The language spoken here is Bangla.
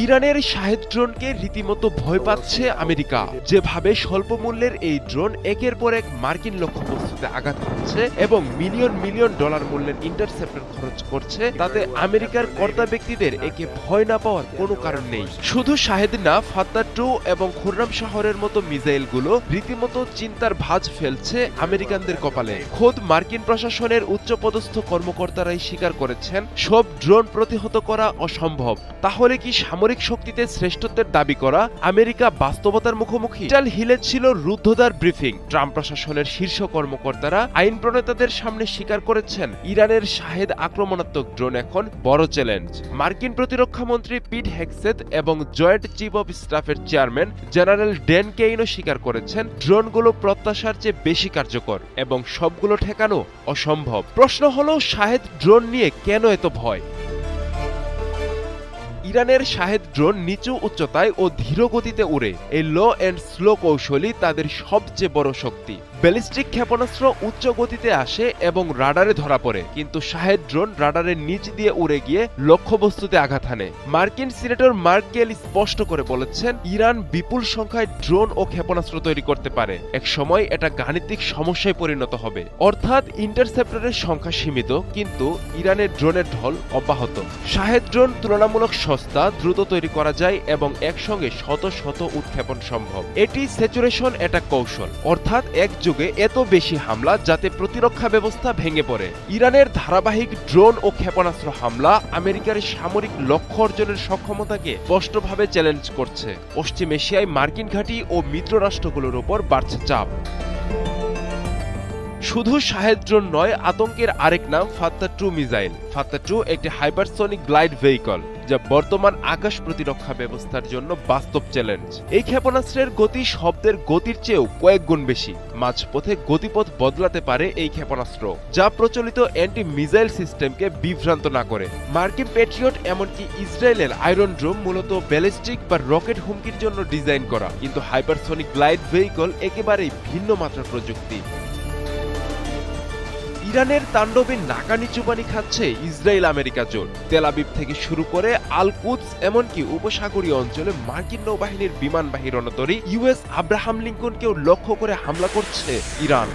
ইরানের শাহেদ ড্রোনকে রীতিমতো ভয় পাচ্ছে আমেরিকা। যেভাবে স্বল্প মূল্যের এই ড্রোন একের পর এক মার্কিন লক্ষ্যবস্তুতে আঘাত করছে এবং মিলিয়ন মিলিয়ন ডলার মূল্যের ইন্টারসেপ্টর খরচ করছে, তাতে আমেরিকার কর্তা ব্যক্তিদের একে ভয় না পাওয়ার কোনো কারণ নেই। শুধু শাহেদ না, ফাত্তা 2 এবং খুররাম শহরের মতো মিসাইলগুলো রীতিমতো চিন্তার ভাঁজ ফেলছে আমেরিকানদের কপালে। খোদ মার্কিন প্রশাসনের উচ্চপদস্থ কর্মকর্তারাই স্বীকার করেছেন সব ড্রোন প্রতিহত করা অসম্ভব। তাহলে কি সামরিক শক্তিতে শ্রেষ্ঠত্বের দাবি করা আমেরিকা বাস্তবতার মুখোমুখি? ক্যাপিটাল হিলে ছিল রুদ্ধদ্বার ব্রিফিং। ট্রাম্প প্রশাসনের শীর্ষ কর্মকর্তারা আইন প্রণেতাদের সামনে স্বীকার করেছেন ইরানের শাহেদ আক্রমণাত্মক ড্রোন এখন বড় চ্যালেঞ্জ। মার্কিন প্রতিরক্ষা মন্ত্রী পিট হেগসেথ এবং জয়েন্ট চিফ অব স্টাফের চেয়ারম্যান জেনারেল ড্যান কেইনও স্বীকার করেছেন ড্রোনগুলো প্রত্যাশার চেয়ে বেশি কার্যকর এবং সবগুলো ঠেকানো অসম্ভব। প্রশ্ন হলো, শাহেদ ড্রোন নিয়ে কেন এত ভয়? ইরানের শাহেদ ড্রোন নিচু উচ্চতায় ও ধীর গতিতে উড়ে। এই লো অ্যান্ড স্লো কৌশলই তাদের সবচেয়ে বড় শক্তি। ব্যালিস্টিক ক্ষেপণাস্ত্র উচ্চ গতিতে আসে এবং রাডারে ধরা পড়ে, কিন্তু শাহেদ ড্রোন রাডারের নিচ দিয়ে উড়ে গিয়ে লক্ষ্যবস্তুতে আঘাত হানে। মার্কিন সিনেটর মার্ক কেলি স্পষ্ট করে বলেছেন, ইরান বিপুল সংখ্যায় ড্রোন ও ক্ষেপণাস্ত্র তৈরি করতে পারে। এক সময় এটা গাণিতিক সমস্যায় পরিণত হবে। অর্থাৎ ইন্টারসেপ্টরের সংখ্যা সীমিত, কিন্তু ইরানের ড্রোনের ঢল অব্যাহত। শাহেদ ড্রোন তুলনামূলক সস্তা, দ্রুত তৈরি করা যায় এবং একসঙ্গে শত শত উৎক্ষেপণ সম্ভব। এটি স্যাচুরেশন অ্যাটাক কৌশল, অর্থাৎ এক যুগে এত বেশি হামলা যাতে প্রতিরক্ষা ব্যবস্থা ভেঙে পড়ে। ইরানের ধারাবাহিক ড্রোন ও ক্ষেপণাস্ত্র হামলা আমেরিকার সামরিক লক্ষ্য অর্জনের সক্ষমতাকে স্পষ্টভাবে চ্যালেঞ্জ করছে। পশ্চিম এশিয়ায় মার্কিন ঘাঁটি ও মিত্র রাষ্ট্রগুলোর উপর বাড়ছে চাপ। শুধু শাহেদ ড্রোন নয়, আতঙ্কের আরেক নাম ফাত্তা 2 মিসাইল। ফাত্তা 2 একটি হাইপারসনিক গ্লাইড ভেহিকল, যা বর্তমান আকাশ প্রতিরক্ষা ব্যবস্থার জন্য বাস্তব চ্যালেঞ্জ। এই ক্ষেপণাস্ত্রের গতি শব্দের গতির চেয়েও কয়েক গুণ বেশি। মাঝপথে গতিপথ বদলাতে পারে এই ক্ষেপণাস্ত্র, যা প্রচলিত অ্যান্টি মিসাইল সিস্টেমকে বিভ্রান্ত না করে। মার্কিন প্যাট্রিয়ট এমনকি ইসরায়েলের আয়রন ড্রোম মূলত ব্যালিস্টিক বা রকেট হুমকির জন্য ডিজাইন করা, কিন্তু হাইপারসনিক গ্লাইড ভেহিকল একেবারেই ভিন্ন মাত্রার প্রযুক্তি। ইরানের তাণ্ডবে নাকানি চুবানি খাচ্ছে ইসরায়েল আমেরিকা জোট। তেল আবিব থেকে শুরু করে আল কুদস এমনকি উপসাগরীয় অঞ্চলে মার্কিন নৌবাহিনীর বিমানবাহী রণতরী ইউএস আব্রাহাম লিঙ্কনকেও লক্ষ্য করে হামলা করছে ইরান।